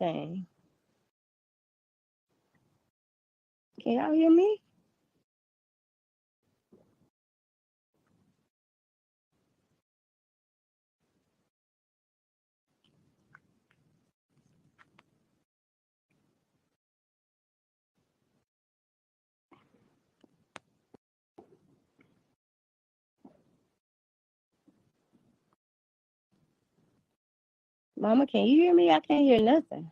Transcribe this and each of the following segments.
anything. Can y'all hear me? Mama, can you hear me? I can't hear nothing.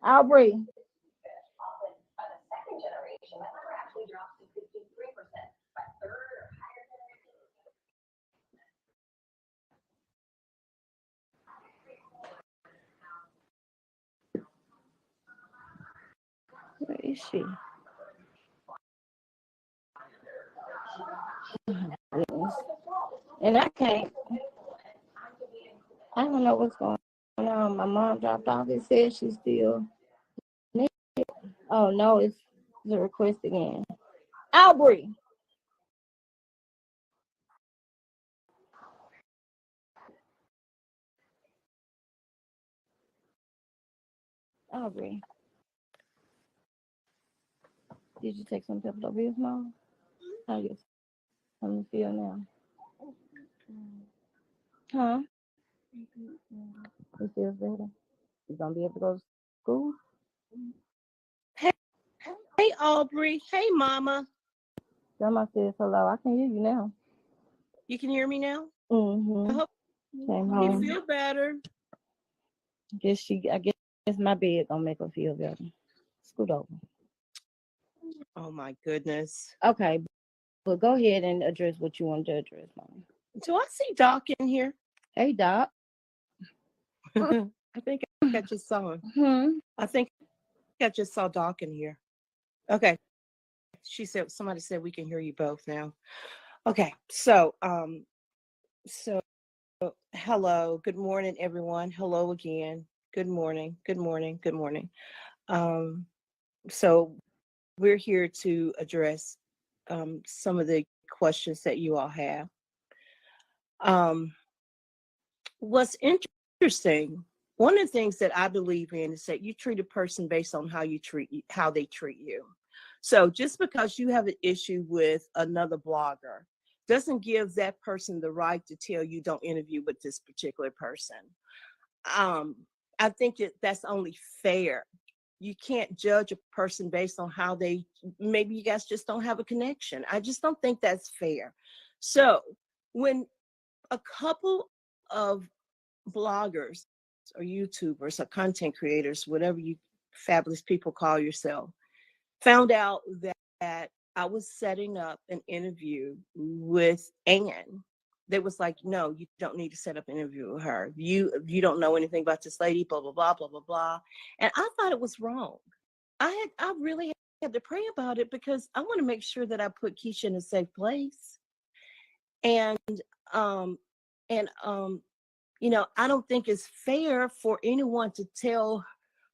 Aubrey. Where is she? And I can't. I don't know what's going on. My mom dropped off. It says she's still. Oh no, it's the request again. Aubrey. Aubrey. Did you take some Pepto Bismol, Mom? How you feel now? Huh? It feels better. You gonna be able to go to school? Hey, Aubrey. Hey, Mama. Grandma says hello. I can hear you now. You can hear me now? Mm-hmm. I hope you feel better. I guess my bed gonna make her feel better. Scoot over. Oh my goodness. Okay, but go ahead and address what you want to address, Mom. Do I see Doc in here? Hey, Doc. I think I just saw him. I think I just saw Doc in here. Okay. Somebody said we can hear you both now. Okay. So hello. Good morning, everyone. Hello again. Good morning. So we're here to address some of the questions that you all have. What's interesting, one of the things that I believe in is that you treat a person based on how they treat you. So just because you have an issue with another blogger doesn't give that person the right to tell you don't interview with this particular person. I think that's only fair. You can't judge a person based on how maybe you guys just don't have a connection. I just don't think that's fair. So when a couple of bloggers or YouTubers or content creators, whatever you fabulous people call yourself, found out that I was setting up an interview with Anne, they was like, no, you don't need to set up an interview with her. You don't know anything about this lady, blah, blah, blah, blah, blah, blah. And I thought it was wrong. I really had to pray about it because I want to make sure that I put Keisha in a safe place. And you know, I don't think it's fair for anyone to tell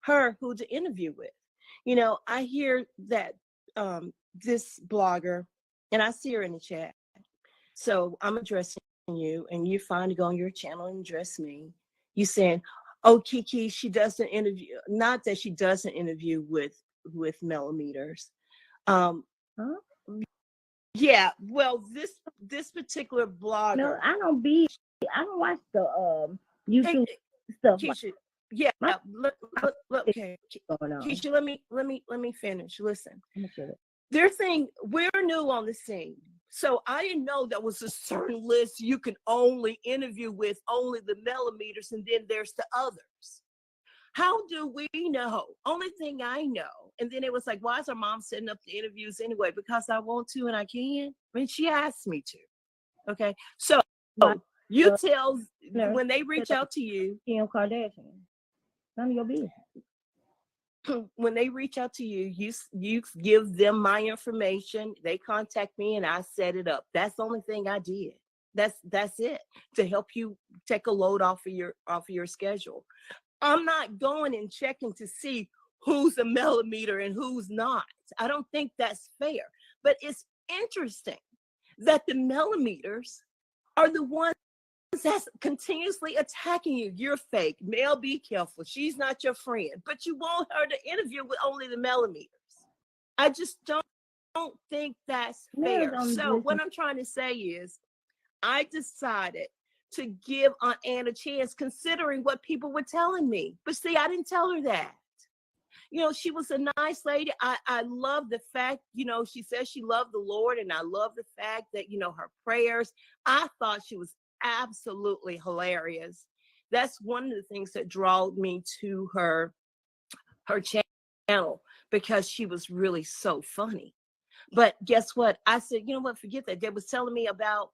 her who to interview with. You know, I hear that this blogger, and I see her in the chat. So I'm addressing you, and you're fine to go on your channel and address me. You saying, oh, Keke, she doesn't interview, not that she doesn't interview with millimeters. Yeah, well, this particular blogger. No, I don't watch the YouTube stuff. Keisha, yeah, look, okay. Keisha, let me finish. Listen, their thing, we're new on the scene. So I didn't know there was a certain list you can only interview with only the millimeters, and then there's the others. How do we know? Only thing I know. And then it was like, why is our mom setting up the interviews anyway? Because I want to and I can. I mean, she asked me to. Okay. So you tell when they reach out to you. Kim Kardashian. None of your business. When they reach out to you, you give them my information. They contact me and I set it up. That's the only thing I did. That's it, to help you take a load off of your schedule. I'm not going and checking to see who's a millimeter and who's not. I don't think that's fair. But it's interesting that the millimeters are the ones that's continuously attacking you. You're fake. Mel, be careful. She's not your friend. But you want her to interview with only the millimeters. I just don't think that's fair. So what I'm trying to say is, I decided to give Aunt Ann a chance, considering what people were telling me. But see, I didn't tell her that. You know, she was a nice lady. I love the fact, you know, she says she loved the Lord. And I love the fact that, you know, her prayers, I thought she was absolutely hilarious. That's one of the things that drew me to her channel, because she was really so funny. But guess what? I said, you know what, forget that. They was telling me about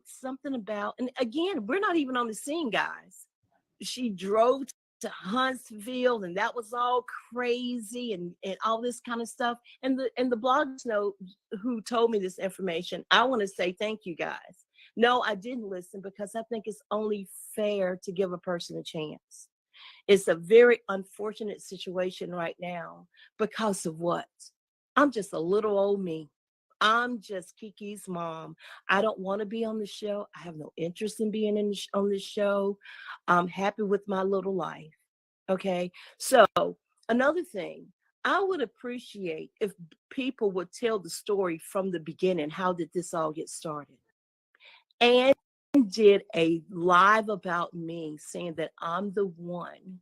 something about, and again, we're not even on the scene, guys. She drove to Huntsville, and that was all crazy, and all this kind of stuff. And the bloggers know who told me this information. I want to say thank you, guys. No, I didn't listen, because I think it's only fair to give a person a chance. It's a very unfortunate situation right now because of what? I'm just a little old me. I'm just Keke's mom. I don't want to be on the show. I have no interest in being on the show. I'm happy with my little life. Okay. So another thing, I would appreciate if people would tell the story from the beginning. How did this all get started? And did a live about me saying that I'm the one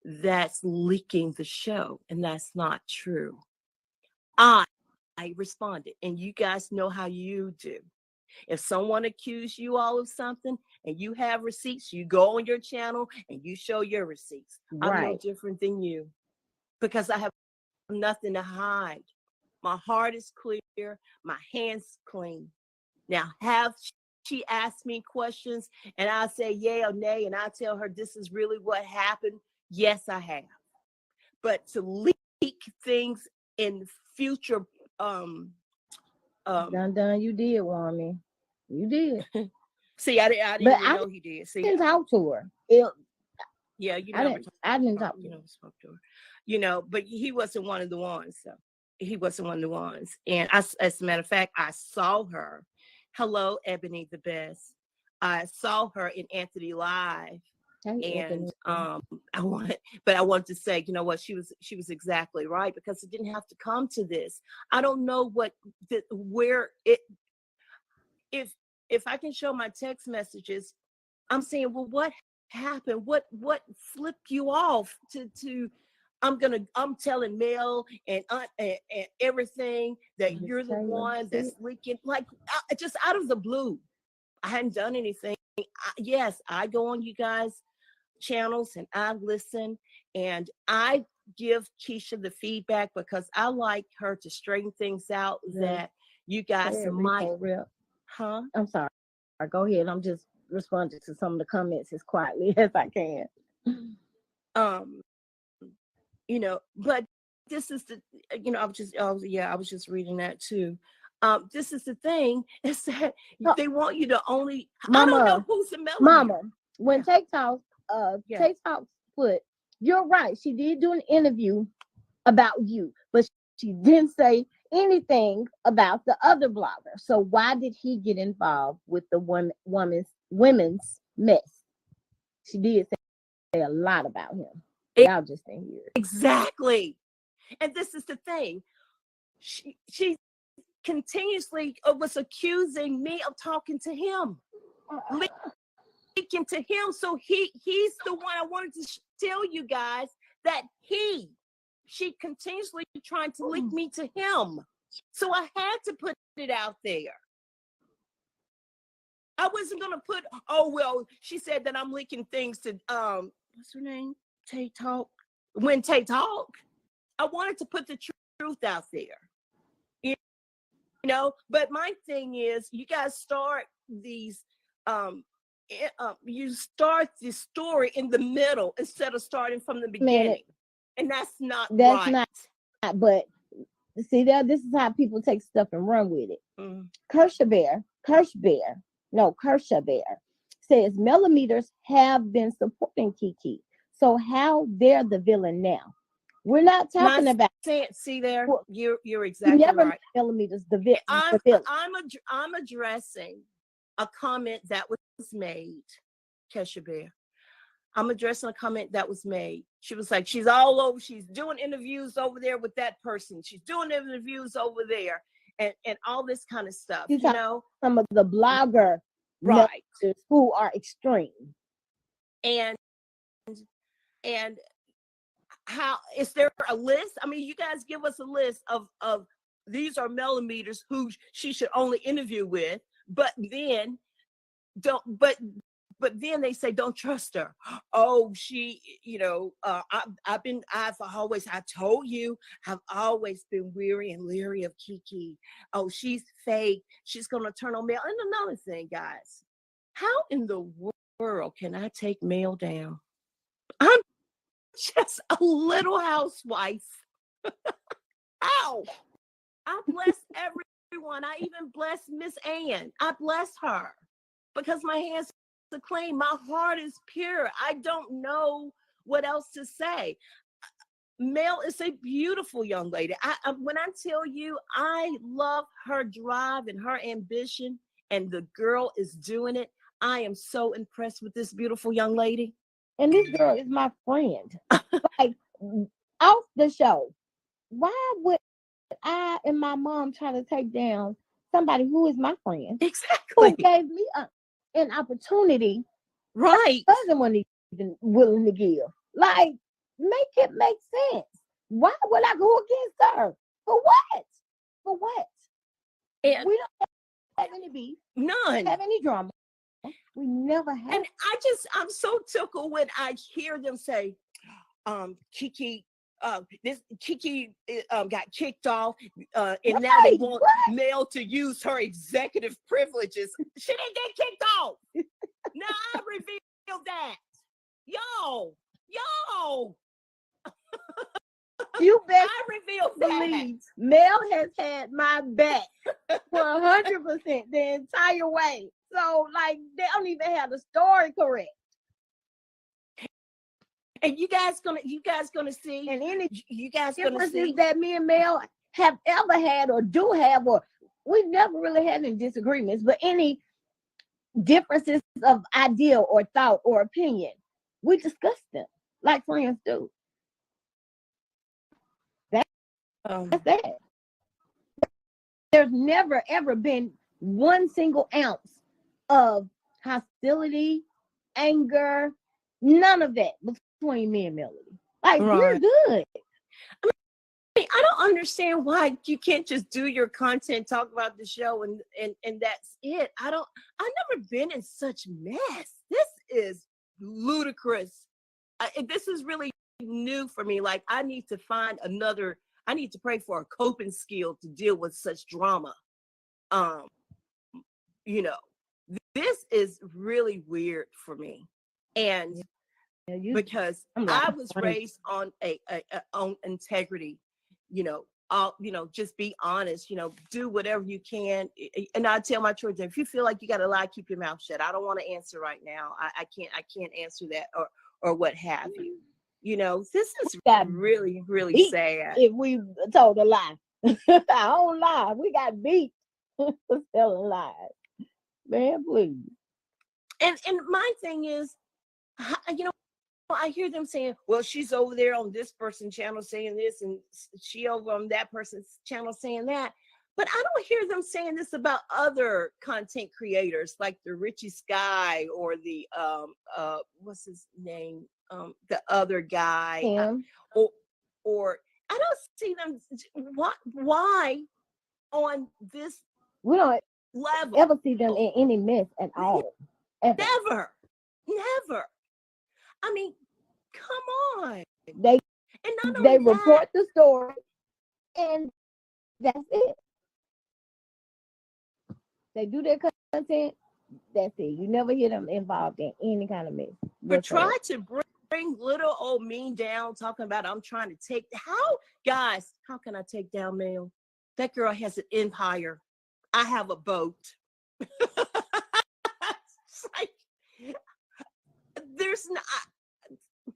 that's leaking the show. And that's not true. I responded, and you guys know how you do. If someone accused you all of something and you have receipts, you go on your channel and you show your receipts. Right. I'm no different than you, because I have nothing to hide. My heart is clear. My hands clean. Now, have she asked me questions and I say yay or nay, and I tell her this is really what happened? Yes, I have. But to leak things in future, done, you did, Wami. You did. See, I didn't even know he did. See, I didn't talk to her. Yeah, you never. I didn't talk to her. Spoke to her. You know, but he wasn't one of the ones. So he wasn't one of the ones. And as a matter of fact, I saw her. Hello, Ebony the Best. I saw her in Anthony Live. And I wanted to say, you know what, she was exactly right, because it didn't have to come to this. I don't know if I can show my text messages, I'm saying, well, what happened? What flipped you off to I'm telling Mel and everything that you're the one that's leaking, like just out of the blue. I hadn't done anything. Yes, I go on you guys' channels and I listen, and I give Keisha the feedback, because I like her to straighten things out that you guys might. Huh? I'm sorry. Go ahead. I'm just responding to some of the comments as quietly as I can. You know, but this is the, you know, I was just reading that too. This is the thing, is that they want you to only, Mama, I don't know who's the millimeter. Mama, when Take Talk put, you're right, she did do an interview about you, but she didn't say anything about the other blogger. So why did he get involved with the women's mess? She did say a lot about him. Y'all just didn't hear it. Exactly. And this is the thing. She continuously was accusing me of talking to him, leaking to him. So he's the one. I wanted to tell you guys that she continuously trying to link me to him. So I had to put it out there. I wasn't gonna put, oh well, she said that I'm leaking things to what's her name? Tay Talk. When Tay Talk. I wanted to put the truth out there. You know, but my thing is, you guys start these you start the story in the middle instead of starting from the beginning. And that's right. Not, but see, this is how people take stuff and run with it. Kirsch Bear no, Kersha Bear, says millimeters have been supporting Keke. So how they're the villain now? We're not talking about. See there, Well, you're you exactly never right. made millimeters the villain. I'm addressing a comment that was made, Kesha Bear. I'm addressing a comment that was made. She was like, she's all over. She's doing interviews over there with that person. She's doing interviews over there, and all this kind of stuff. You You know, some of the blogger right? Who are extreme. And how is there a list? I mean, you guys give us a list of these are millimeters who she should only interview with, but then don't but then they say don't trust her. Oh, she, I told you, I've always been weary and leery of Keke. Oh, she's fake. She's gonna turn on Mel. And another thing, guys, how in the world can I take Mel down? I'm just a little housewife. Ow! I bless everyone. I even bless Miss Ann. I bless her because my hands are clean. My heart is pure. I don't know what else to say. Mel is a beautiful young lady. When I tell you, I love her drive and her ambition, and the girl is doing it. I am so impressed with this beautiful young lady. And this girl is my friend. Like, off the show, why would I and my mom try to take down somebody who is my friend? Exactly. Who gave me an opportunity, right? Doesn't want even willing to give. Like, make it make sense. Why would I go against her? For what? For what? And we don't have any beef. None. Have any drama. We never have. And I'm so tickled when I hear them say, Keke, Keke got kicked off, and now they want Mel to use her executive privileges. She didn't get kicked off. Now I revealed that. Yo. You best I revealed that. Mel has had my back for 100% the entire way. So, like, they don't even have the story correct. And you guys gonna see, and any you guys gonna see that me and Mel have ever had or do have, or we've never really had any disagreements, but any differences of idea or thought or opinion, we discuss them like friends do. That's that. There's never ever been one single ounce of hostility, anger, none of that between me and Melody. Like, we're good. I don't understand why you can't just do your content, talk about the show, and that's it. I've never been in such mess. This is ludicrous. This is really new for me. Like, I need to pray for a coping skill to deal with such drama. This is really weird for me. And because I was raised on on integrity, just be honest, do whatever you can. And I tell my children, if you feel like you got to lie, keep your mouth shut. I don't want to answer right now. I can't answer that or what have you. This is really, really sad. If we told a lie, I don't lie. We got beat for telling lies. Man, please. And my thing is, I hear them saying, well, she's over there on this person's channel saying this, and she over on that person's channel saying that. But I don't hear them saying this about other content creators like the Richie Sky or the what's his name? The other guy. Or I don't see them. Why on this we don't level ever see them in any mess at all. Ever. Never. I mean, come on. They report the story, and that's it. They do their content. That's it. You never hear them involved in any kind of mess. But try to bring little old me down, talking about I'm trying to take. How can I take down Mel? That girl has an empire. I have a boat. like, there's not,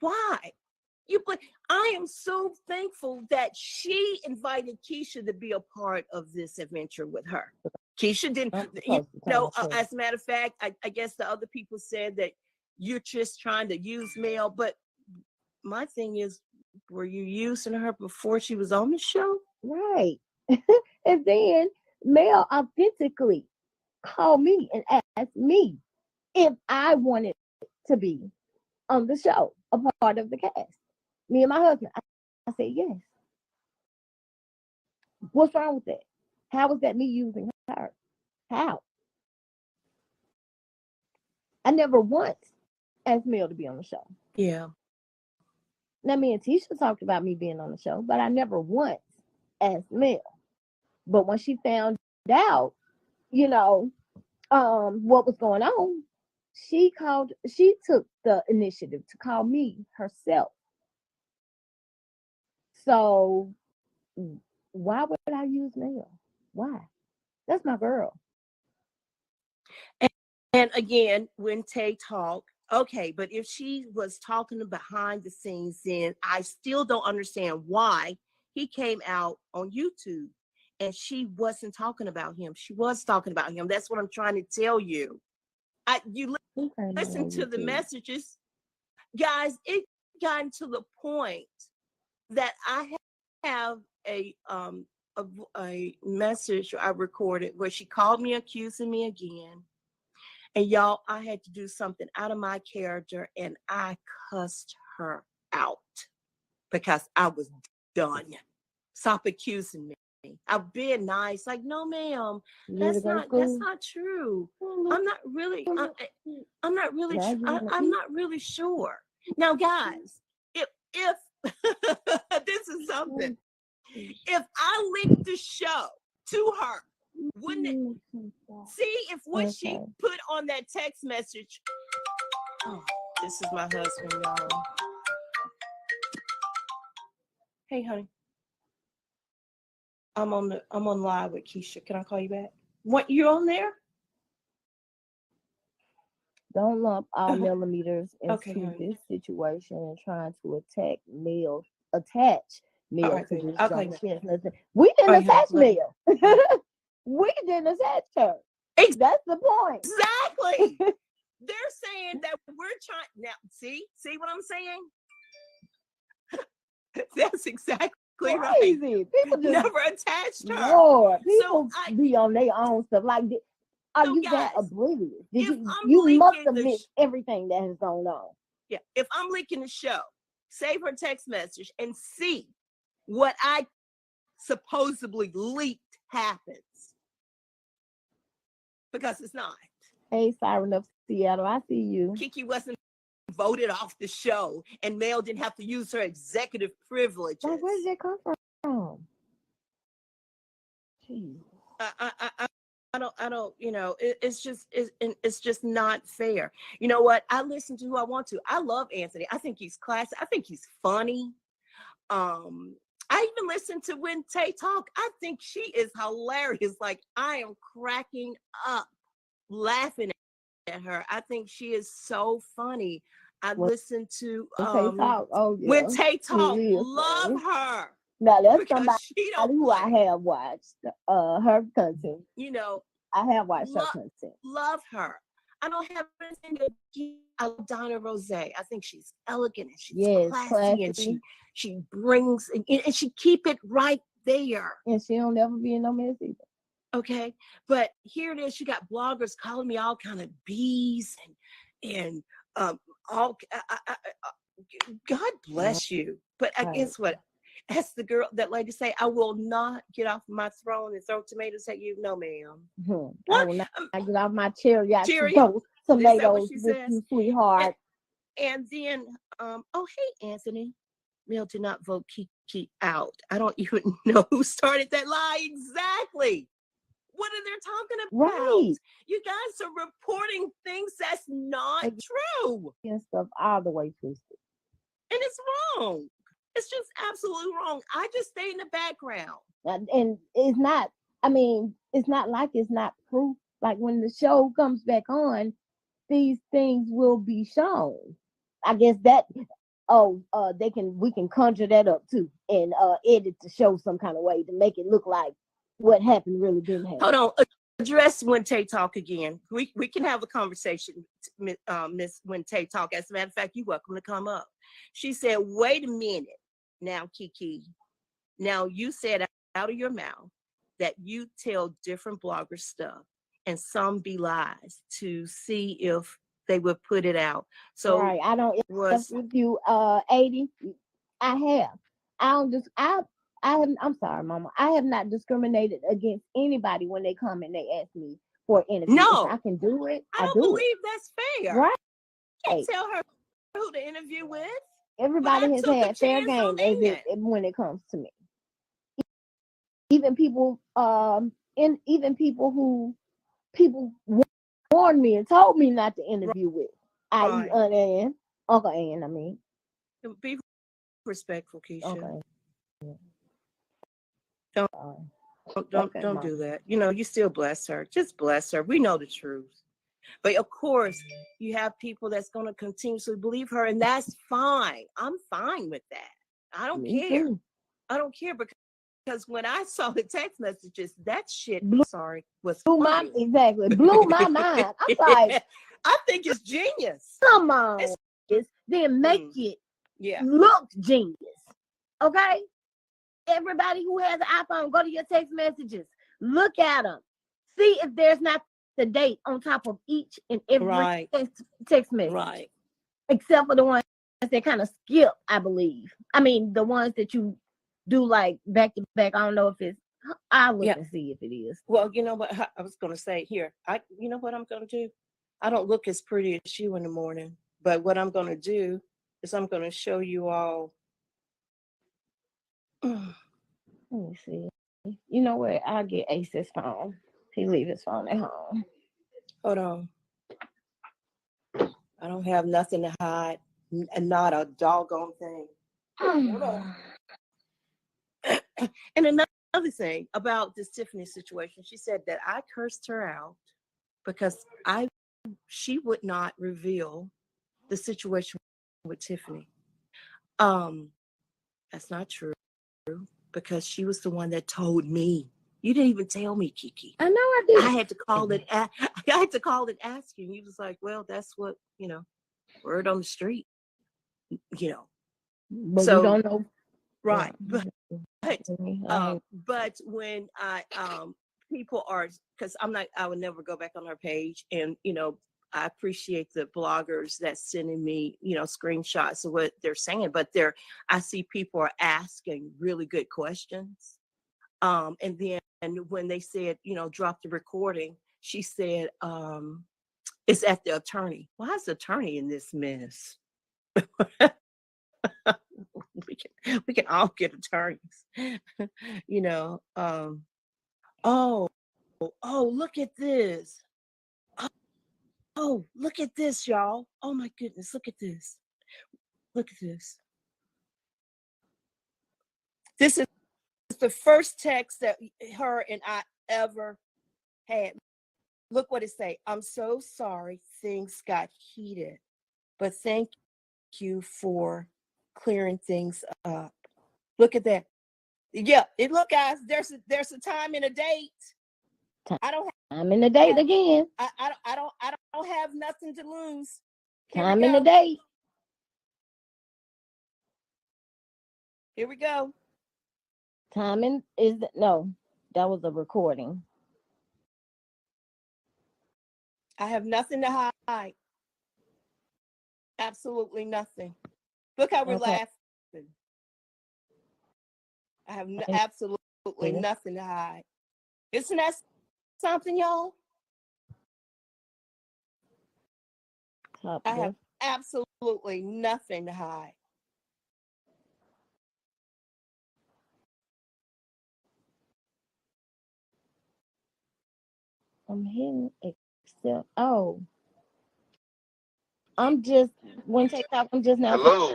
why? I am so thankful that she invited Keisha to be a part of this adventure with her. Keisha didn't, as a matter of fact, I guess the other people said that you're just trying to use Mel, but my thing is, were you using her before she was on the show? Right. And then Mel authentically called me and asked me if I wanted to be on the show, a part of the cast. Me and my husband. I said yes. What's wrong with that? How was that me using her? How? I never once asked Mel to be on the show. Yeah. Now, me and Tisha talked about me being on the show, but I never once asked Mel. But when she found out, what was going on, she took the initiative to call me herself. So why would I use Mel? Why? That's my girl. And again, when Tay talked, okay, but if she was talking behind the scenes, then I still don't understand why he came out on YouTube and she wasn't talking about him. She was talking about him. That's what I'm trying to tell you. You listen to the messages, guys. It gotten to the point that I have a message I recorded where she called me accusing me again. And y'all, I had to do something out of my character and I cussed her out because I was done. Stop accusing me. I've been nice. Like, no, ma'am, that's not true. I'm not really sure. Now, guys, if this is something, if I linked the show to her, wouldn't it? See if what she put on that text message. Oh, this is my husband, y'all. Hey, honey. I'm on live with Keisha. Can I call you back? What, you on there? Don't lump all millimeters into this situation and trying to attach Mel to this junction. We didn't attach Mel. We didn't attach her. That's the point. Exactly. They're saying that we're trying now. See what I'm saying? That's exactly crazy. Right. People just never attached her. Lord, people be on their own stuff. Like, are you guys, that oblivious? You must have missed everything that has gone on. Yeah, if I'm linking the show, save her text message and see what I supposedly leaked happens. Because it's not. Hey, Siren of Seattle, I see you. Keke wasn't voted off the show, and Mel didn't have to use her executive privileges. Like, where did that come from? Jeez. I don't, it's just not fair. You know what? I listen to who I want to. I love Anthony. I think he's classy. I think he's funny. I even listen to when Tay talk. I think she is hilarious. Like, I am cracking up laughing at her. I think she is so funny. I listen to Tay talk. Oh, yeah. When Tay talk, love her. Now that's somebody who I have watched her content. I have watched her content. Love her. I don't have anything to Donna Rose. I think she's elegant and she's classy and she brings and she keep it right there. And she don't ever be in no mess either. Okay, but here it is. You got bloggers calling me all kind of bees and all. God bless you. But guess what? As the girl, that lady say, I will not get off my throne and throw tomatoes at you. No, ma'am. Mm-hmm. I will not get off my chariot to throw tomatoes with you, sweetheart. And then, oh, hey, Anthony. Mel did not vote Keke out. I don't even know who started that lie exactly. What are they talking about? Right. You guys are reporting things that's not true. And stuff all the way twisted. And it's wrong. It's just absolutely wrong. I just stay in the background. And it's not, it's not like it's not proof. Like when the show comes back on, these things will be shown. I guess that we can conjure that up too and edit to show some kind of way to make it look like what happened really didn't happen. Hold on. Address When Tay Talk again. We can have a conversation, Miss When Tay Talk. As a matter of fact, you're welcome to come up. She said, wait a minute now, Keke. Now you said out of your mouth that you tell different bloggers stuff and some be lies to see if they would put it out. So right, I don't with you 80. I have I'm sorry, Mama. I have not discriminated against anybody when they come and they ask me for an interview. No, if I can do it. I don't believe that's fair. Right. You can't tell her who to interview with. Everybody has had fair game when it comes to me. Even people, even people who warned me and told me not to interview with, i.e. Aunt Ann, Uncle Ann. I mean, be respectful, Keisha. Okay. Don't do that. You know, you still bless her. Just bless her. We know the truth. But of course, you have people that's going to continuously believe her, and that's fine. I'm fine with that. I don't care. Too. I don't care because when I saw the text messages, that shit, was blew my mind. I'm like, I think it's genius. Come on, then make it look genius. Okay. Everybody who has an iPhone, go to your text messages, look at them, see if there's not the date on top of each and every text message. Right. Except for the ones that kind of skip, I believe. I mean, the ones that you do like back to back. I don't know if it's. I'll look and see if it is. Well, you know what I was going to say here. You know what I'm going to do? I don't look as pretty as you in the morning, but what I'm going to do is I'm going to show you all. Let me see. You know what? I'll get Ace's phone. He leave his phone at home. Hold on. I don't have nothing to hide. Not a doggone thing. Hold on. And another thing about this Tiffany situation, she said that I cursed her out because she would not reveal the situation with Tiffany. That's not true because she was the one that told me. You didn't even tell me, Keke. I know I did. I had to call it. I had to call and ask you. He was like, "Well, that's what word on the street." But so we don't know, right? But when people are, because I would never go back on her page, and I appreciate the bloggers that's sending me, screenshots of what they're saying, but I see people are asking really good questions. And then when they said, drop the recording, she said, it's at the attorney. Why is the attorney in this mess? we can all get attorneys, look at this. Oh, look at this, y'all. Oh my goodness, look at this. Look at this. This is the first text that her and I ever had. Look what it say. I'm so sorry things got heated, but thank you for clearing things up. Look at that. Yeah, look, guys, there's a time and a date. I don't have time and a date again. I don't have nothing to lose. Time and a date. Here we go. Timing that was a recording. I have nothing to hide. Absolutely nothing. Look how we're laughing. I have absolutely nothing to hide. Isn't that something, y'all? I have absolutely nothing to hide. I'm hitting accept. Oh, I'm just when TikTok. I'm just now. Hello.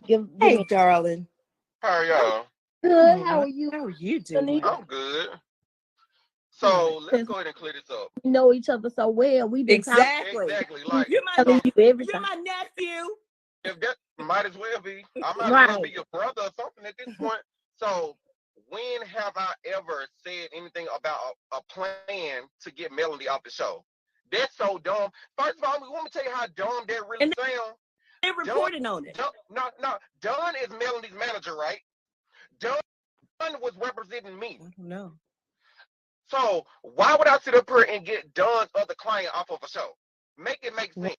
Give hey, darling. How are y'all? Good. How are you? How are you doing? I'm good. So let's go ahead and clear this up. We know each other so well. We've been Exactly. Like you're my telling you everything. You're my nephew. If that might as well be, I might as Right. well be your brother or something at this point. So when have I ever said anything about a plan to get Melody off the show? That's so dumb. First of all, let me tell you how dumb that really And sounds. They reported on it. No. Dunn is Melody's manager, right? Dunn was representing me. I don't know. So why would I sit up here and get Dunn's other client off of a show? Make it make sense.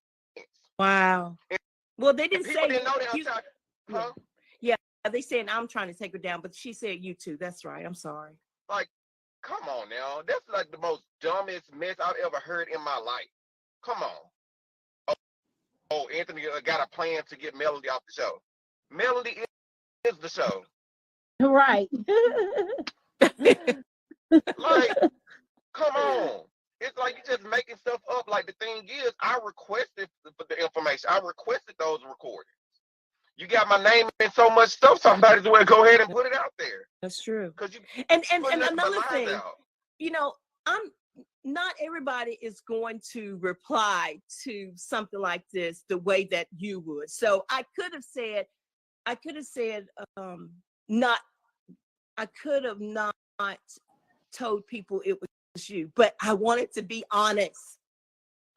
Wow. Well, they didn't People say didn't know that. you, Huh? Yeah, they saying I'm trying to take her down, but she said you too. That's right. I'm sorry. Like, come on now. That's like the most dumbest mess I've ever heard in my life. Come on. Oh, Anthony got a plan to get Melody off the show. Melody is the show. Right. Like, come on. It's like you just making stuff up. Like, the thing is, I requested the information. I requested those recordings. You got my name in so much stuff, somebody will go ahead and put it out there. That's true. Because you And another thing, out. you know, I'm not everybody is going to reply to something like this the way that you would. So I could have said not told people it was you, but I wanted to be honest.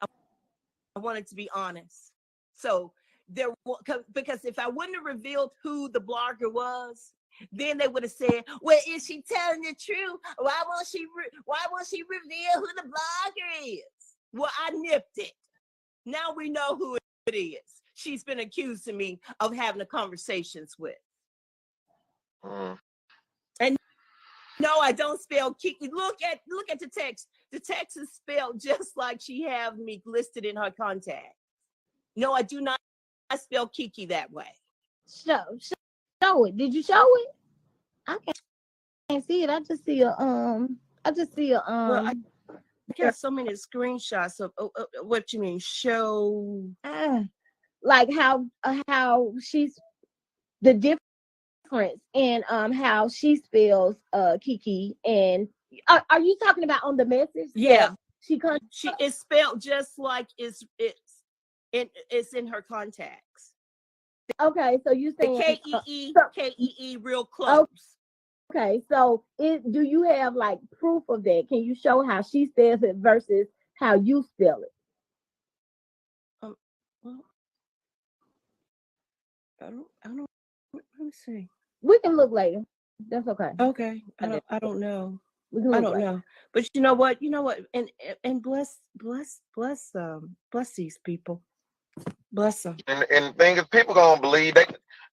I wanted to be honest. So because if I wouldn't have revealed who the blogger was, then they would have said, well, is she telling the truth? Why won't she reveal who the blogger is? Well, I nipped it. Now we know who it is. She's been accusing me of having the conversations with. And no, I don't spell Keke. Look at the text. The text is spelled just like she have me listed in her contact. No, I do not spell Keke that way. Show it. Did you show it? I can't see it. I just see a Well, I got so many screenshots of what you mean. Show like how she's the difference in how she spells Keke, and are you talking about on the message? Yeah, she is spelled just like it's in her contacts. Okay, so you saying Kee real close. Okay, so do you have like proof of that? Can you show how she spells it versus how you spell it? Well, I don't. Let me see. We can look later. That's okay. Okay, I don't know. I don't know. But you know what? And bless these people. Bless them. And the thing is, people gonna believe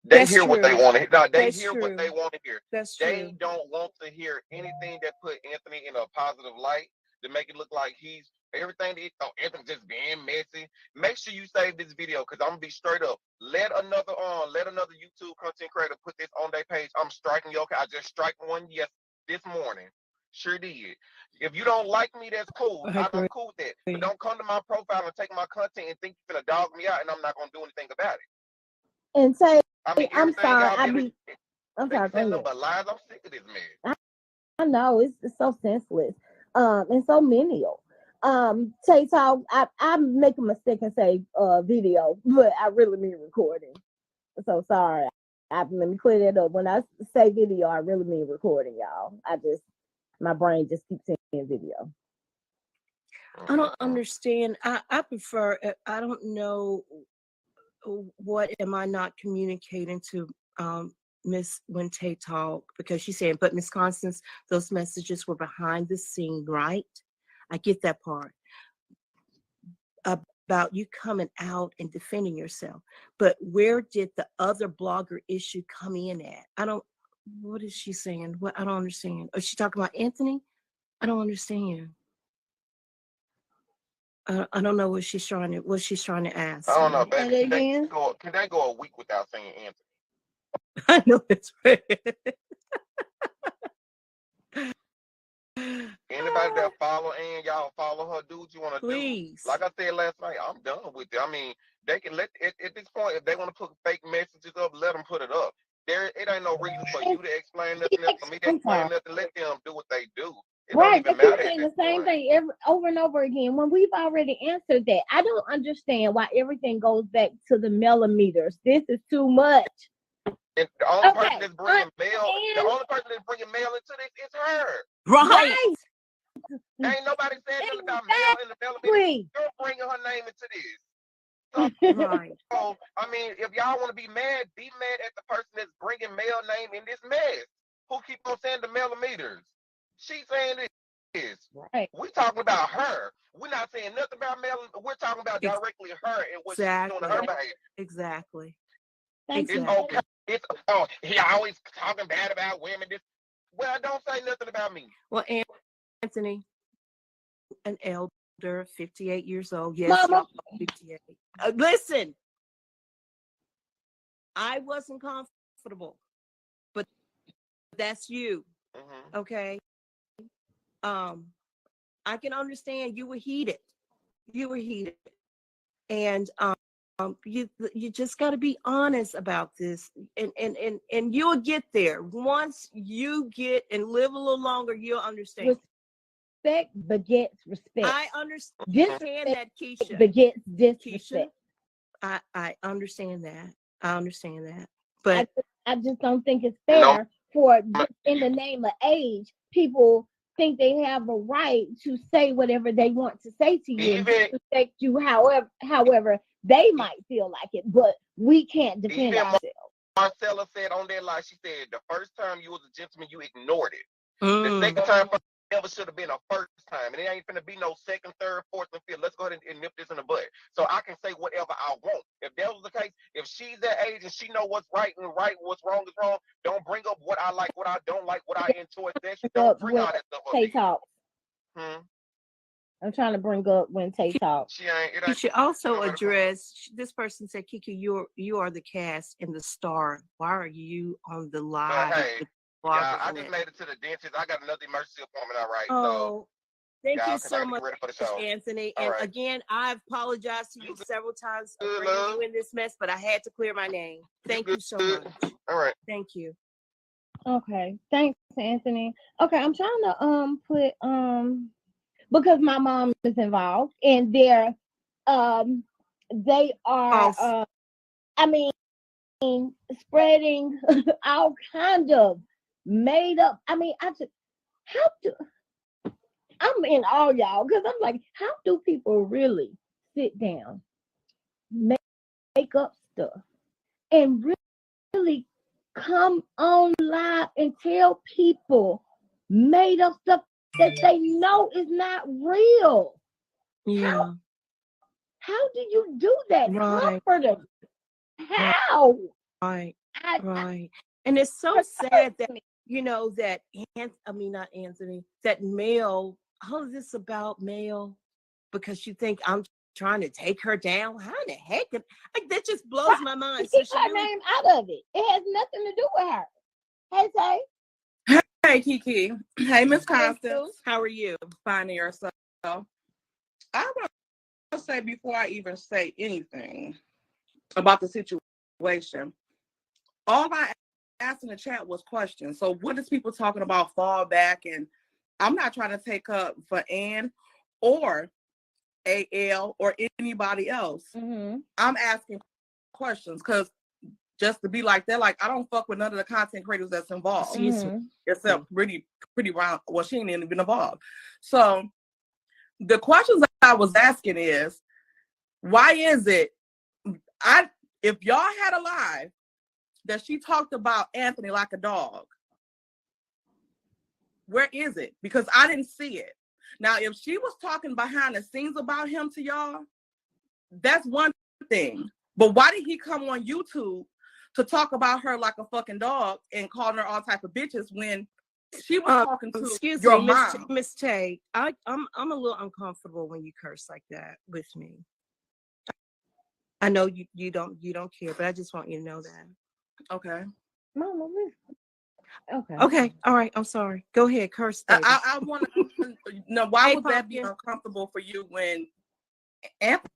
they hear what they want to hear. They hear what they want to hear. That's true. They don't want to hear anything that put Anthony in a positive light to make it look like he's everything. Anthony just being messy. Make sure you save this video because I'm gonna be straight up. Let another YouTube content creator put this on their page. I'm striking you. Okay, I just strike one this morning. Sure did. If you don't like me, that's cool. I'm cool with that. But don't come to my profile and take my content and think you're gonna dog me out and I'm not gonna do anything about it. And say, I'm sorry. I'm sorry. But lies. I'm sick of this man. I know it's so senseless, and so menial. Tay Talk. I make a mistake and say video, but I really mean recording. So sorry. Let me clear that up. When I say video, I really mean recording, y'all. My brain just keeps saying video. I don't understand. I prefer. I don't know what am I not communicating to Miss when Tay Talk, because she's saying, but Miss Constance, those messages were behind the scene, right? I get that part about you coming out and defending yourself, but where did the other blogger issue come in at? What is she saying? What I don't understand. Is she talking about Anthony? I don't understand. I don't know what she's trying to ask. I don't know, baby. Can they go a week without saying Anthony? I know that's right. Anybody that follow Ann, y'all follow her. Do what you want to do. Please. Like I said last night, I'm done with it. I mean, they can let at this point, if they want to put fake messages up, let them put it up. It ain't no reason for you to explain nothing else, for me to explain nothing. Let them do what they do. It Right, don't they even keep matter at saying the this same point. thing over and over again when we've already answered that. I don't understand why everything goes back to the millimeters. This is too much. And the only person Okay, that's bringing mail, the and only person that's bringing mail into this is her. Right. Ain't nobody saying nothing about mail in the millimeter. exactly. You're bringing her name into this. Right. So, I mean, if y'all want to be mad at the person that's bringing mail name in this mess. Who keep on saying the millimeters? She's saying this. Right. We talking about her. We're not saying nothing about mail. We're talking about directly her and what she's doing to her behavior. Exactly. Thank It's you. okay. It's he always talking bad about women. Well, don't say nothing about me. Well, Anthony, an elder, 58 years old. Yes, Mama. 58. Listen, I wasn't comfortable, but that's you. Mm-hmm. Okay. I can understand you were heated. And you just got to be honest about this, and you'll get there. Once you get and live a little longer, you'll understand. Respect begets respect. I understand that, Keisha. Begets disrespect. Keisha, I understand that. But I just don't think it's fair for in the name of age, people think they have a right to say whatever they want to say to you and disrespect you however they might feel like it, but we can't defend ourselves. Marcella said on that line, she said the first time you was a gentleman, you ignored it. The second time never should have been a first time, and it ain't finna be no second, third, fourth, and fifth. Let's go ahead and nip this in the butt, so I can say whatever I want. If that was the case, if she's that age and she know what's right and right, what's wrong is wrong, don't bring up what I like, what I don't like, what I enjoy. Don't bring all that stuff up. Tay talk. I'm trying to bring up when Tay talk. You should also address. This person said, "Keke, you are the cast and the star. Why are you on the live?" Hey, yeah, I just made it to the dentist. I got another emergency appointment. All right. Oh, thank you so much, show. Anthony. And again, I apologize to you several times for bringing you in this mess, but I had to clear my name. Thank you so much. All right. Thank you. Okay. Thanks, Anthony. Okay, I'm trying to put because my mom is involved and they are I mean spreading all kind of made up. I mean, I'm in all y'all because I'm like, how do people really sit down, make up stuff, and really come on live and tell people made up stuff that they know is not real? Yeah. How do you do that? Right. Comfort them. How? Right. Right. And it's so sad that that not Anthony, that male, how is this about male? Because you think I'm trying to take her down. How in the heck? That just blows my mind. Keep her name out of it. It has nothing to do with her. Hey, Tay. Hey, Keke. Hey, Miss Constance. How are you? Finding yourself. I want to say before I even say anything about the situation, all I asked in the chat was questions. So what is people talking about fall back? And I'm not trying to take up for Ann or AL or anybody else. Mm-hmm. I'm asking questions because just to be like that, like I don't fuck with none of the content creators that's involved. Mm-hmm. Except pretty round. Well, she ain't even been involved. So the questions that I was asking is, why is it if y'all had a live that she talked about Anthony like a dog, where is it? Because I didn't see it. Now, if she was talking behind the scenes about him to y'all, that's one thing. But why did he come on YouTube to talk about her like a fucking dog and calling her all type of bitches when she was talking to your mom? Miss Tay, I'm a little uncomfortable when you curse like that with me. I know you don't care, but I just want you to know that. Okay. Mama, Okay. All right. I'm sorry. Go ahead, curse. I want to know why would that be uncomfortable for you when Anthony,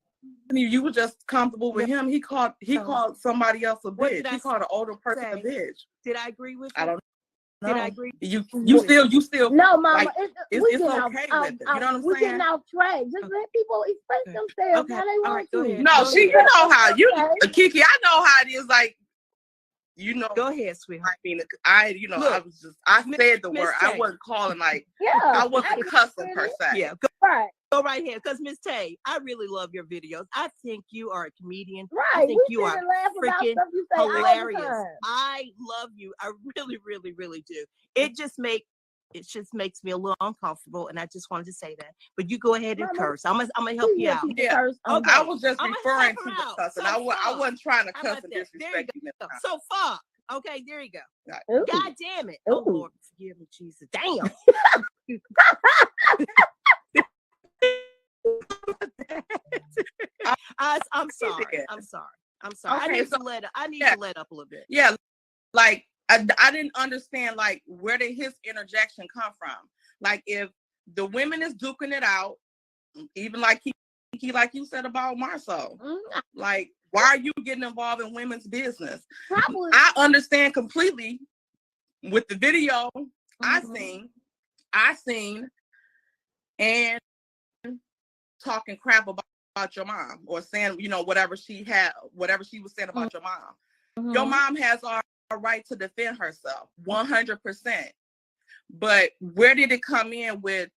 you were just comfortable with him? He called somebody else a bitch. He called an older person a bitch. Did I agree with you? I don't Did I agree? You Yeah. still No, Mama, like, we it's getting okay with it. You know what I'm we saying? getting off track. Just Okay. let people express Okay. themselves Okay. how they All want right, go to. ahead. No, Go she, ahead. you know how you, Okay. Keke. I know how it is. Like, you know, Go ahead, sweetheart. I mean, you know, Look, I Miss- said the Miss word. I Tay. wasn't calling like, Yeah. I wasn't cussing per se. Yeah, Right. go right ahead. Because Miss Tay, I really love your videos. I think you are a comedian. I Right. think We you sit are and laugh about freaking stuff you say all the hilarious. time. I love you. I really, really, really do. It just makes me a little uncomfortable, and I just wanted to say that. But you go ahead and Mama, curse. I'm gonna help we you hear out. people Yeah. curse on Okay. I was just I'm gonna referring help to her the out. cussing. So I wasn't trying to How cuss about and that? There you disrespect you. go. So fuck. Okay, there you go. Right. Ooh. God damn it. Oh Ooh. Lord, forgive me, Jesus. Damn. I'm sorry. I'm sorry. I'm sorry. Okay, I need yeah. to let up a little bit. Yeah, like I didn't understand like where did his interjection come from? Like if the women is duking it out, even like he like you said about Marcel, like why are you getting involved in women's business? Probably. I understand completely with the video I seen and talking crap about your mom or saying, you know, whatever she was saying about your mom. Your mom has a right to defend herself 100%. But where did it come in with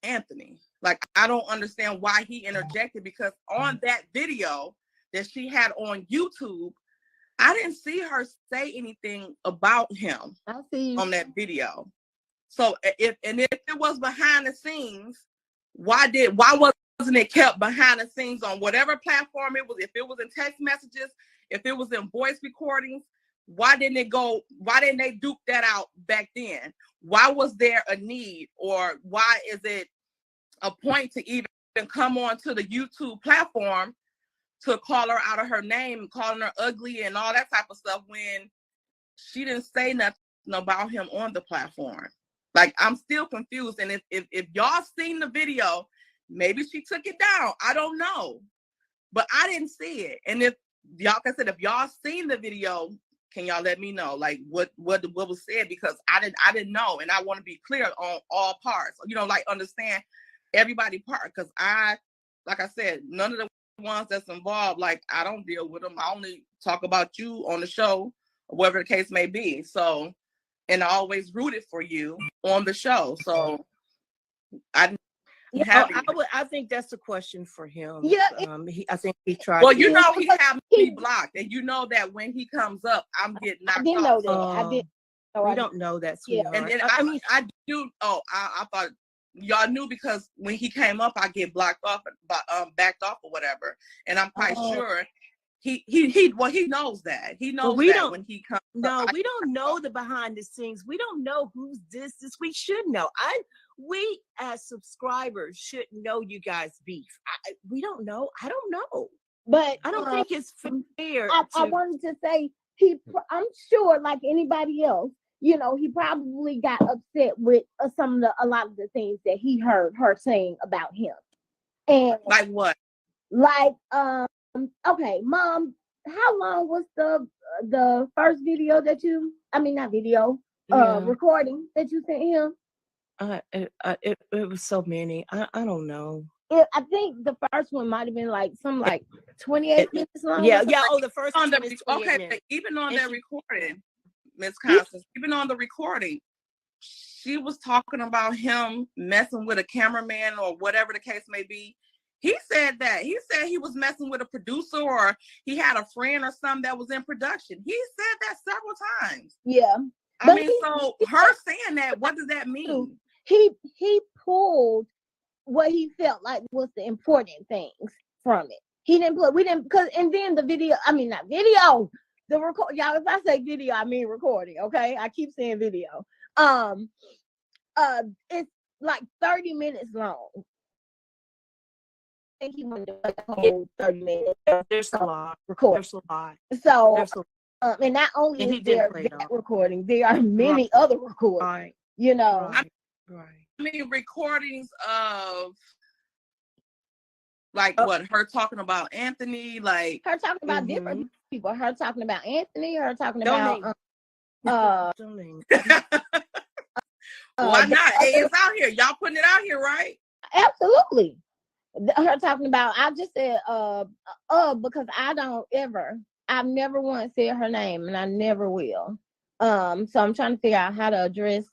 Anthony? Like, I don't understand why he interjected, because on that video that she had on YouTube, I didn't see her say anything about him I see. on that video. So if it was behind the scenes, why wasn't it kept behind the scenes on whatever platform it was? If it was in text messages, if it was in voice recordings, why didn't they duke that out back then? Why was there a need, or why is it a point to even come on to the YouTube platform to call her out of her name, calling her ugly and all that type of stuff when she didn't say nothing about him on the platform? Like, I'm still confused. And if y'all seen the video, maybe she took it down. I don't know. But I didn't see it. And if y'all, like I said, if y'all seen the video, can y'all let me know like what was said? Because I didn't know, and I want to be clear on all parts. You know, like understand everybody part, because like I said, none of the ones that's involved, like I don't deal with them. I only talk about you on the show, whatever the case may be. So, and I always rooted for you on the show. So I think that's a question for him. Yeah. I think he tried. Well, you know, he have me blocked, and you know that when he comes up, I'm getting knocked I didn't off. know that. I didn't. We don't know that, sweetheart. And I do. Oh, I thought y'all knew, because when he came up, I get blocked off, backed off or whatever. And I'm quite sure he knows that. He knows that when he comes. No, we don't know the behind the scenes. We don't know who's this. We should know. We as subscribers should know you guys beef. We don't know. I don't know. But I don't think it's fair. I wanted to say I'm sure, like anybody else, you know, he probably got upset with a lot of the things that he heard her saying about him. And like what? Like okay, Mom, how long was the first video that you? I mean, not video, recording that you sent him? It was so many. I don't know. I think the first one might have been like 28 minutes long. Yeah. Oh, the first on one is 28 minutes. Even on that recording, Miss Constance, even on the recording, she was talking about him messing with a cameraman or whatever the case may be. He said that. He said he was messing with a producer, or he had a friend or something that was in production. He said that several times. Yeah. I mean, so her saying that, what does that mean? He pulled what he felt like was the important things from it. We didn't, because, and then the video, I mean, not video, the record, y'all, if I say video, I mean recording, okay? I keep saying video. It's like 30 minutes long. I think he wanted to like a whole 30 minutes. There's a lot. There's a lot. So, and not only is there that recording, there are many other recordings, right. You know. Right. I mean, recordings of like what? Her talking about Anthony, like her talking about different people. Her talking about Anthony. Her talking Don't about Why not? Hey, it's out here. Y'all putting it out here, right? Absolutely. Her talking about, I just said, because I've never once said her name, and I never will. So I'm trying to figure out how to address,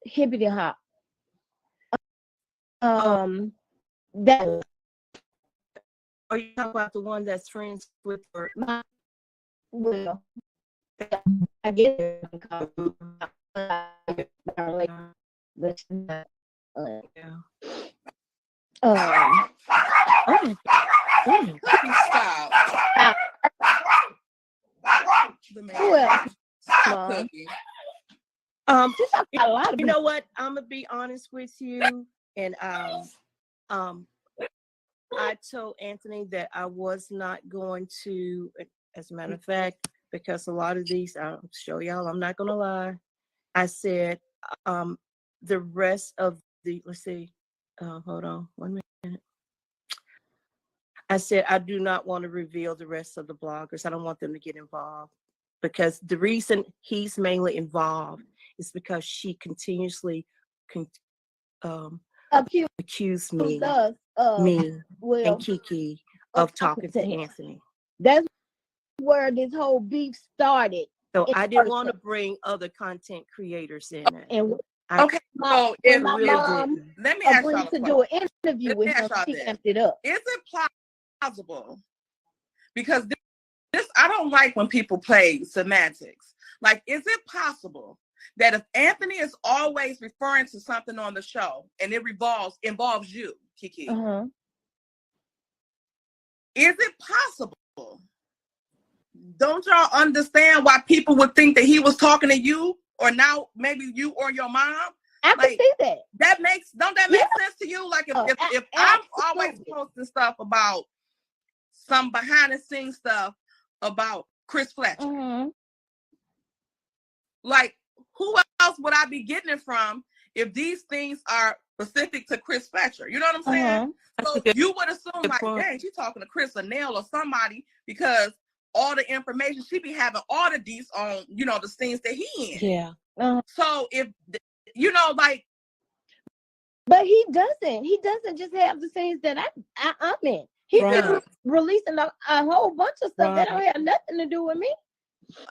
hippity hop. That. Are you talking about the one that's friends with her? Well, I get it. Stop. Who else? Cookie. A lot of You know what? I'm gonna be honest with you, and I told Anthony that I was not going to, as a matter of fact, because a lot of these, I'll show y'all, I'm not gonna lie. I said the rest of the, let's see, hold on 1 minute. I said I do not want to reveal the rest of the bloggers. I don't want them to get involved, because the reason he's mainly involved is because she continuously accused me and Keke of talking to Anthony. That's where this whole beef started. So I didn't want to bring other content creators in it. And okay, so if my really mom let me ask agreed y'all to do an interview with him, she amped it up. Is it plausible? Because this I don't like when people play semantics. Like, is it possible that if Anthony is always referring to something on the show and it involves you, Keke, is it possible? Don't y'all understand why people would think that he was talking to you, or now maybe you or your mom? I can see that. Don't that make sense to you? Like if I'm always posting stuff about some behind the scenes stuff about Chris Fletcher, like who else would I be getting it from if these things are specific to Chris Fletcher? You know what I'm saying? So you would assume like, dang, she's talking to Chris or Nell or somebody, because all the information she be having all the deets on, the scenes that he in. Yeah. So if like, but he doesn't just have the scenes that I'm in. He's been releasing a whole bunch of stuff that don't have nothing to do with me.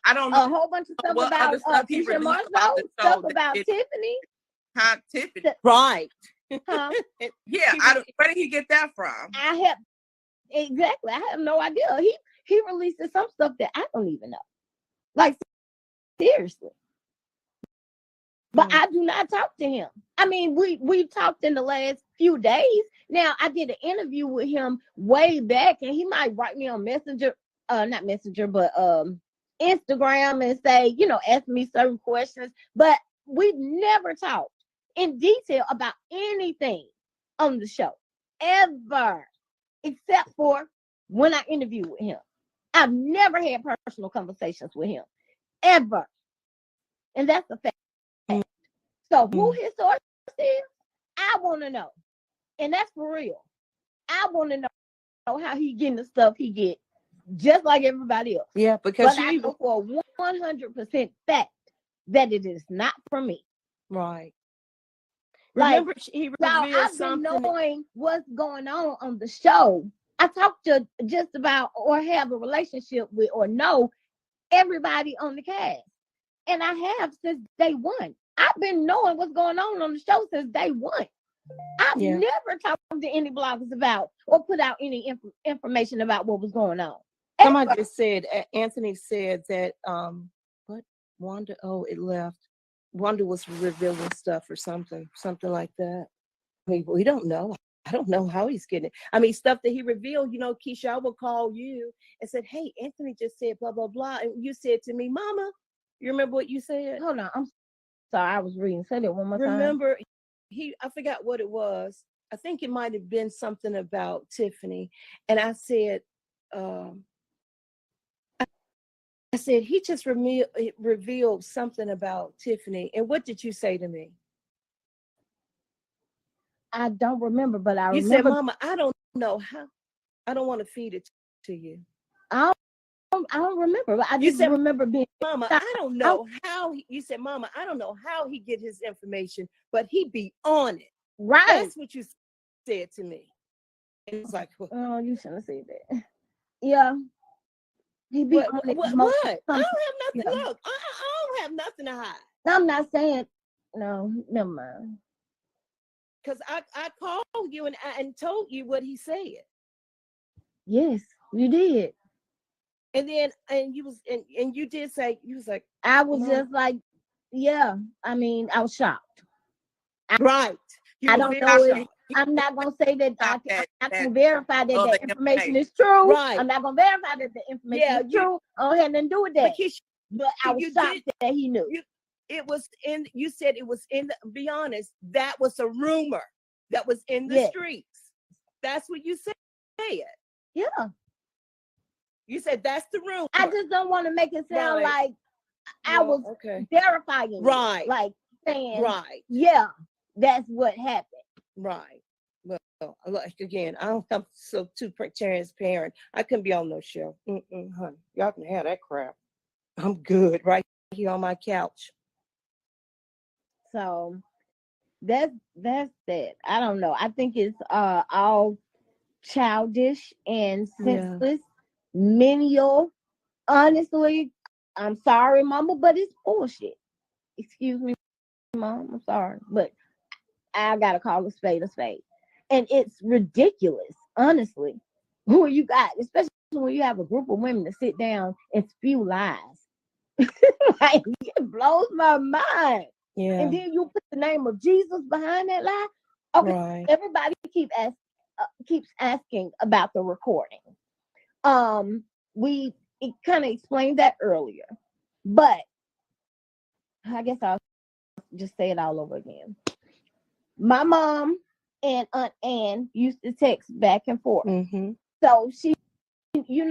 I don't know a whole bunch of stuff about Tisha Marshall, stuff about Tiffany. Tiffany. Right. Huh? Yeah, where did he get that from? I have no idea. He releases some stuff that I don't even know. Like, seriously. But I do not talk to him. I mean, we talked in the last few days. Now, I did an interview with him way back, and he might write me on Messenger, not Messenger, but Instagram, and say, ask me certain questions. But we've never talked in detail about anything on the show, ever, except for when I interviewed with him. I've never had personal conversations with him, ever. And that's a fact. So who his source is, I want to know. And that's for real. I want to know how he getting the stuff he get, just like everybody else. Yeah, because I know for 100% fact that it is not from me. Right. Remember, he revealed something. I've been knowing what's going on the show. I talk to just about, or have a relationship with, or know everybody on the cast. And I have since day one. I've been knowing what's going on the show since day one. I've never talked to any bloggers about or put out any information about what was going on. Somebody just said, Anthony said that, what? Wanda, it left. Wanda was revealing stuff or something like that. We don't know. I don't know how he's getting it. I mean, stuff that he revealed, Keisha, I will call you and said, hey, Anthony just said blah, blah, blah. And you said to me, Mama, you remember what you said? Hold on. I'm sorry, I was reading. Say that one more time. Remember, I forgot what it was. I think it might have been something about Tiffany. And I said, he just revealed something about Tiffany. And what did you say to me? I don't remember, but I remember. You said, Mama, I don't know how. I don't want to feed it to you. I I don't remember. But I You just said, remember being Mama, I don't know how you said, Mama, I don't know how he get his information, but he be on it. right. That's what you said to me. And it's like, Oh, you shouldn't have said that. Yeah. He be what? on it What? most I don't have nothing. yeah. Look, I don't have nothing to hide. No, I'm not saying no, never mind. Because I called you and told you what he said. Yes, you did. And then and you did say, you was like, I was Mom. just like, yeah. I mean, I was shocked. Right. I don't know if I'm not gonna say that I can verify that the information is true. Right. I'm not gonna verify that the information is true. I don't have nothing to do with that. But I was shocked that he knew. It was in. You said it was in. Be honest, that was a rumor that was in the streets. That's what you said. Yeah. You said that's the rumor. I just don't want to make it sound like I was verifying it. Like saying, yeah, that's what happened. Right. Well, like again, I don't have so too transparent. I couldn't be on no show. Honey, y'all can have that crap. I'm good right here on my couch. So that's that. I don't know. I think it's all childish and senseless, menial. Honestly, I'm sorry, Mama, but it's bullshit. Excuse me, Mom. I'm sorry, but I gotta call a spade, and it's ridiculous. Honestly, who you got, especially when you have a group of women to sit down and spew lies. Like, it blows my mind. Yeah. And then you put the name of Jesus behind that lie. Okay, everybody keeps asking about the recording. We kind of explained that earlier, but I guess I'll just say it all over again. My mom and Aunt Ann used to text back and forth. Mm-hmm. So she, if you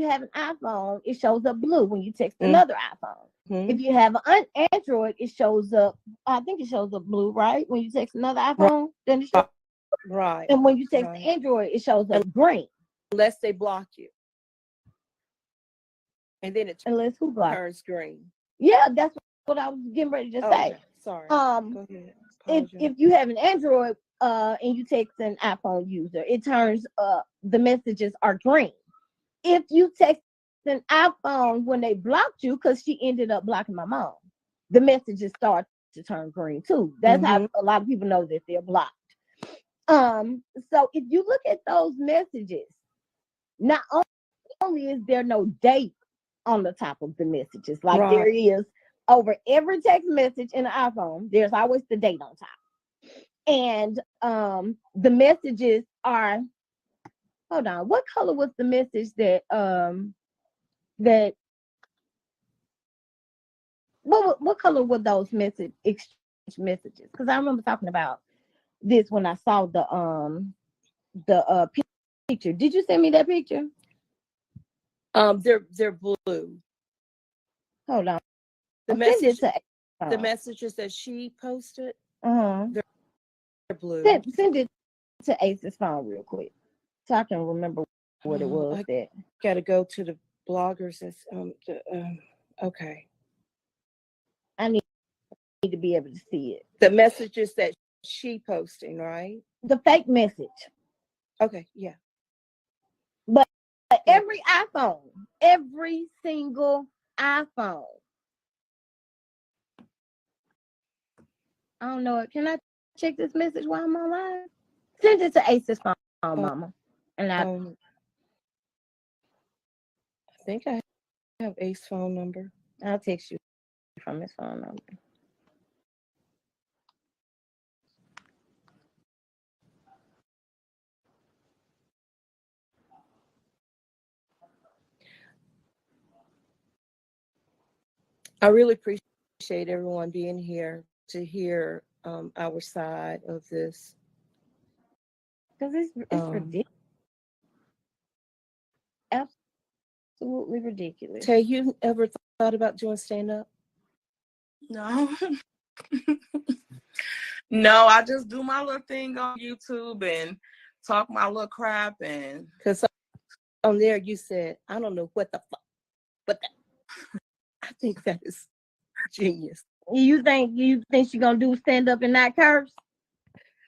have an iPhone, it shows up blue when you text another iPhone. Mm-hmm. If you have an Android, it shows up, I think it shows up blue, right? When you text another iPhone, then it shows right. And when you text Android, it shows up green. Unless they block you. And then it turns green. Yeah, that's what I was getting ready to say. Sorry. Go ahead. If you have an Android and you text an iPhone user, it turns the messages are green. If you text an iPhone when they blocked you, because she ended up blocking my mom, the messages start to turn green too. That's how a lot of people know that they're blocked. So if you look at those messages, not only is there no date on the top of the messages, like there is over every text message in an iPhone, there's always the date on top. And the messages are, hold on, what color was the message that what color were those exchange messages? Because I remember talking about this when I saw the picture. Did you send me that picture? They're blue. Hold on. The messages that she posted, they're blue. Send it to Ace's phone real quick, so I can remember what it was. I gotta go to the bloggers. Okay. I need to be able to see it. The messages that she posting, right? The fake message. Okay, yeah. But every iPhone, every single iPhone. I don't know. Can I check this message while I'm online? Send it to Ace's phone, Mama. And I think I have Ace's phone number. I'll text you from his phone number. I really appreciate everyone being here to hear our side of this. Because it's ridiculous. Absolutely ridiculous. Tay, you ever thought about doing stand-up? No. No, I just do my little thing on YouTube and talk my little crap. And because on there you said, I don't know what the fuck But I think that is genius. You think she's gonna do stand up and not curse?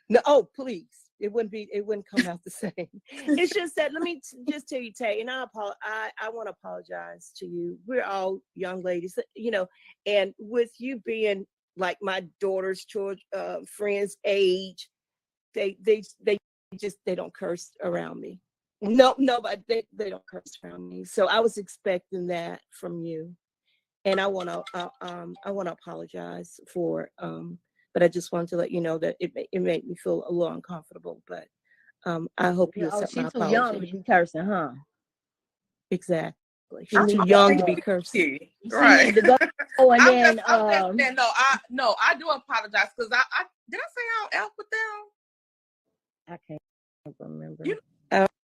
No, oh please. It wouldn't come out the same. It's just that, let me just tell you, Tay, and I want to apologize to you. We're all young ladies, you know, and with you being like my daughter's friends' age, they don't curse around me. No, but they don't curse around me. So I was expecting that from you, and I want to apologize for but I just wanted to let you know that it made me feel a little uncomfortable. But I hope you accept my She's too apology. young to be cursing, huh? Exactly. She's too young to be cursing. Right. She need to go and I'm then just saying, I do apologize because I did I say I don't F with them? I can't remember.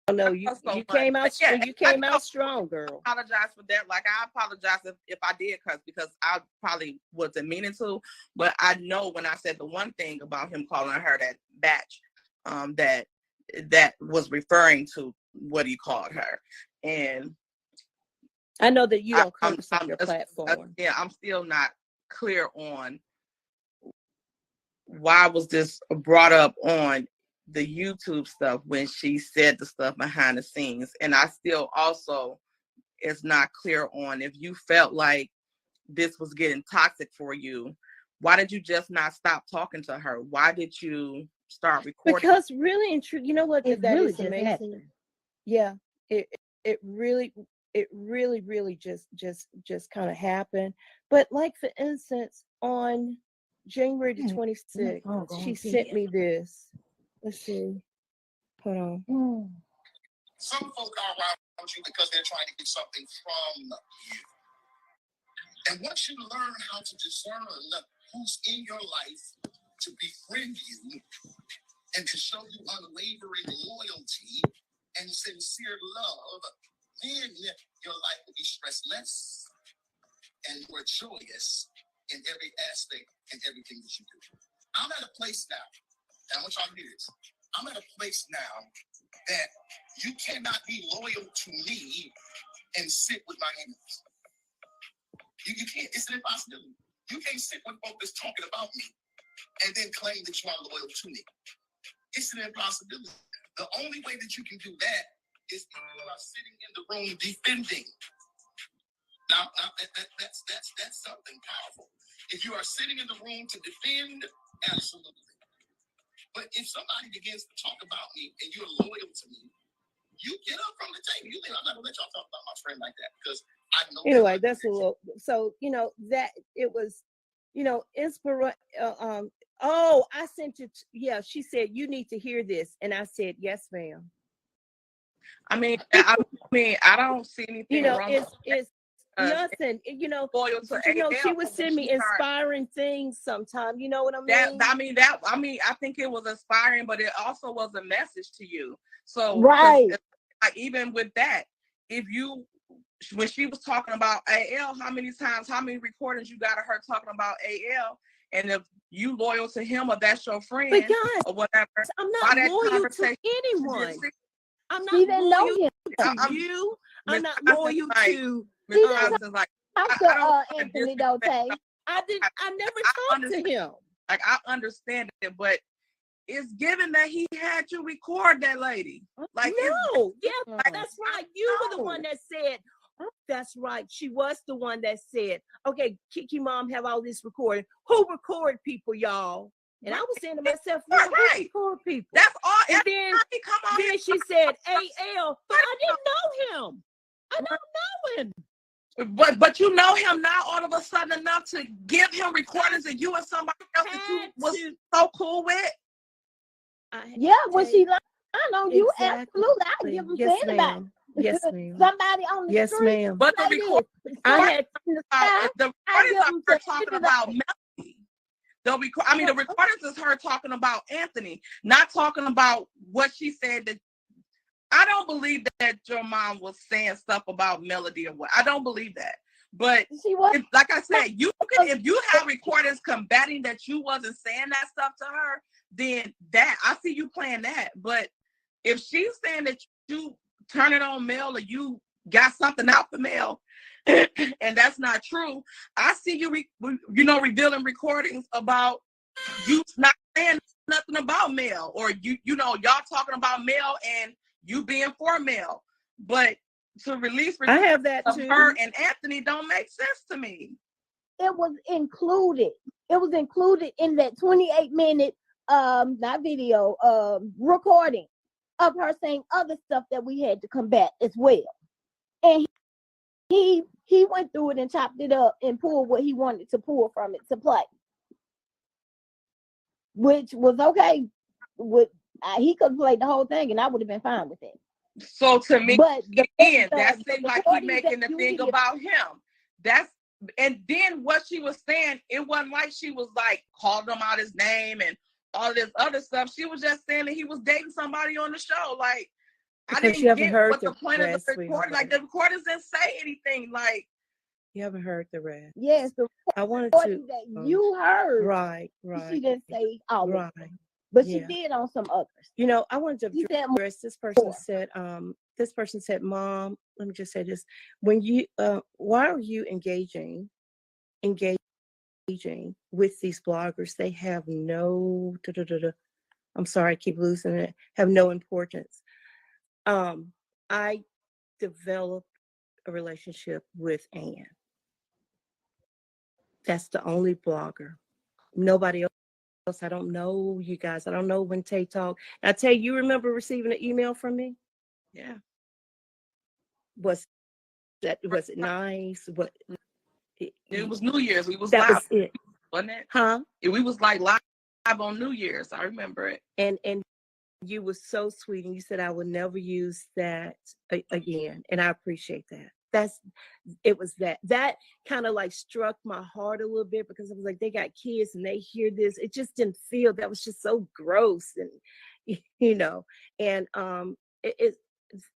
Oh no, you came out strong, girl. I apologize for that. Like, I apologize if I did curse, because I probably wasn't meaning to. But I know when I said the one thing about him calling her that batch, that was referring to what he called her. And I know that you don't curse on your platform. Yeah, I'm still not clear on why was this brought up on the YouTube stuff when she said the stuff behind the scenes. And I still also is not clear on, if you felt like this was getting toxic for you, why did you just not stop talking to her? Why did you start recording? Because really and true, you know what? It that really is amazing. Yeah, it really just kind of happened. But like, for instance, on January the 26th, she sent me this. Let's see. Hold on. Some folk are around you because they're trying to get something from you. And once you learn how to discern who's in your life to befriend you and to show you unwavering loyalty and sincere love, then your life will be stressless and more joyous in every aspect and everything that you do. I'm at a place now, and I want y'all to hear this. I'm at a place now that you cannot be loyal to me and sit with my enemies. You can't. It's an impossibility. You can't sit with folk that's talking about me and then claim that you are loyal to me. It's an impossibility. The only way that you can do that is if you are sitting in the room defending. Now that's something powerful. If you are sitting in the room to defend, absolutely. But if somebody begins to talk about me and you're loyal to me, you get up from the table. You think I'm not gonna let y'all talk about my friend like that, because I know. Anyway, that's a little. So that it was, inspire. Oh, I sent it. Yeah, she said you need to hear this, and I said yes, ma'am. I mean, I don't see anything wrong. It's nothing. Loyal to she would send me inspiring things sometimes. You know what I mean? I think it was inspiring, but it also was a message to you. So right. Like, even with that, when she was talking about AL, how many recordings you got of her talking about AL? And if you loyal to him or that's your friend, but guys, or whatever, I'm not loyal to anyone. I'm not loyal to you. I'm not loyal to. Like, Anthony Dote. I never talked to him. Like, I understand it, but it's given that he had you record that lady. Like, no, that's right. You were the one that said. That's right. She was the one that said, "Okay, Keke mom have all this recording. Who record people, y'all?" And I was saying to myself, "Who record people?" That's all. And then she said, "AL," but I didn't know him. I don't know him. But you know him now all of a sudden enough to give him recordings of you and somebody else that you was so cool with. When she lied on you, absolutely, I give them anybody. Yes, ma'am. Somebody on the street. Ma'am. But the recordings are her talking about Melody. The recordings is her talking about Anthony, not talking about what she said. That I don't believe that your mom was saying stuff about Melody or what. I don't believe that. But like I said, if you have recordings combating that you wasn't saying that stuff to her, then that I see you playing that. But if she's saying that you turn it on Mel or you got something out for Mel, and that's not true. I see you, revealing recordings about you not saying nothing about male, or y'all talking about male and you being for male, but to release I have that of too. her and Anthony don't make sense to me. It was included. It was included in that 28-minute not video recording of her saying other stuff that we had to combat as well. And he went through it and chopped it up and pulled what he wanted to pull from it to play, which was okay. He could have played the whole thing and I would have been fine with it. So to me, but that seemed like he making the thing about him. And then what she was saying, it wasn't like she was like calling him out his name and all this other stuff. She was just saying that he was dating somebody on the show. Like, I didn't get what the point of the recording. Like, the recordings didn't say anything. Like, you haven't heard the rest. Yes, the I wanted recording that you heard. Right. She didn't say all of it, Right. but she did on some others. You know, I wanted to address this person said, Mom, let me just say this. When you why are you engaging with these bloggers? They have no I'm sorry, I keep losing it, have no importance. I developed a relationship with Ann. That's the only blogger. Nobody else. I don't know you guys. I don't know when Tay talked. I tell you, remember receiving an email from me? Yeah. Was it nice? What? It was New Year's. We was that live, was it, wasn't it? Huh? We was like live on New Year's. I remember it. And you were so sweet, and you said I would never use that again, and I appreciate that. It was that kind of like struck my heart a little bit, because I was like, they got kids and they hear this. It just didn't feel, that was just so gross, and and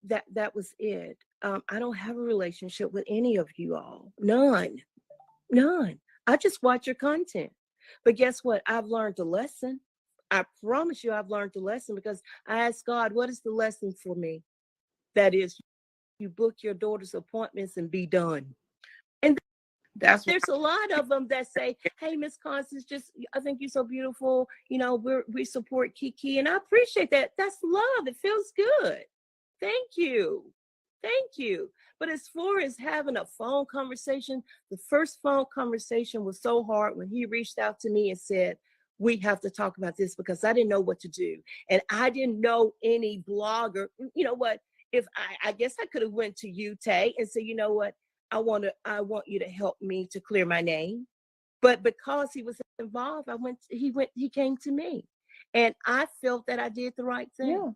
that was it. I don't have a relationship with any of you all. None. I just watch your content. But guess what? I've learned a lesson. I promise you I've learned the lesson, because I asked God, what is the lesson for me? That is, you book your daughter's appointments and be done. And there's a lot of them that say, hey, Miss Constance, I think you're so beautiful. We support Keke, and I appreciate that. That's love. It feels good. Thank you. But as far as having a phone conversation, the first phone conversation was so hard when he reached out to me and said, we have to talk about this, because I didn't know what to do. And I didn't know any blogger. You know what? If I guess I could have went to you, Tay, and said, you know what? I want you to help me to clear my name. But because he was involved, he came to me. And I felt that I did the right thing. Yeah.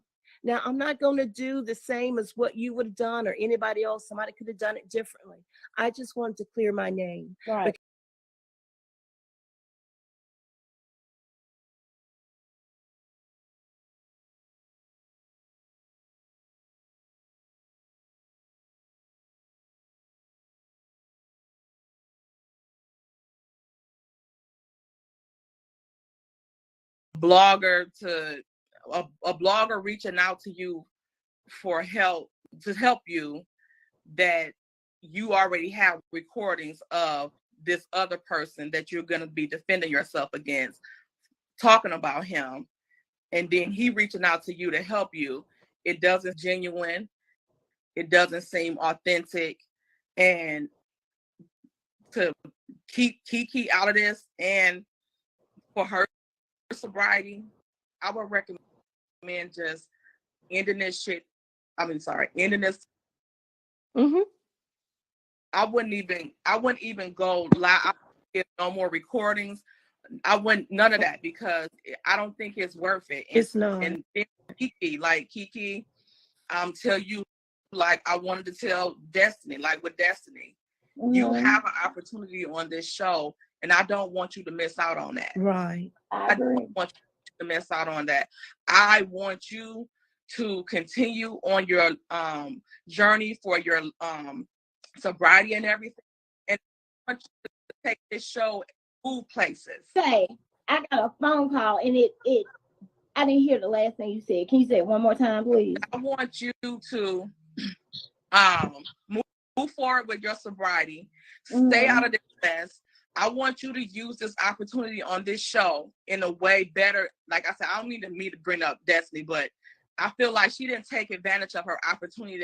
Now, I'm not going to do the same as what you would have done or anybody else. Somebody could have done it differently. I just wanted to clear my name. Right. Blogger to a blogger reaching out to you for help, to help you, that you already have recordings of this other person that you're going to be defending yourself against, talking about him, and then he reaching out to you to help you. It doesn't genuine. It doesn't seem authentic. And to keep Keke out of this, and for her sobriety, I would recommend just ending this shit. Ending this. Mm-hmm. I wouldn't even go live. I wouldn't no more recordings. I wouldn't, none of that, because I don't think it's worth it. It's not. And Keke, tell you, like I wanted to tell Destiny, like with Destiny, you have an opportunity on this show, and I don't want you to miss out on that. Right. I don't want you to miss out on that. I want you to continue on your journey for your sobriety and everything, and I want you to take this show food places. Say, I got a phone call, and I didn't hear the last thing you said. Can you say it one more time, please? I want you to move forward with your sobriety. Mhm. Stay out of this mess. I want you to use this opportunity on this show in a way better. Like I said, I don't need me to bring up Destiny, but I feel like she didn't take advantage of her opportunity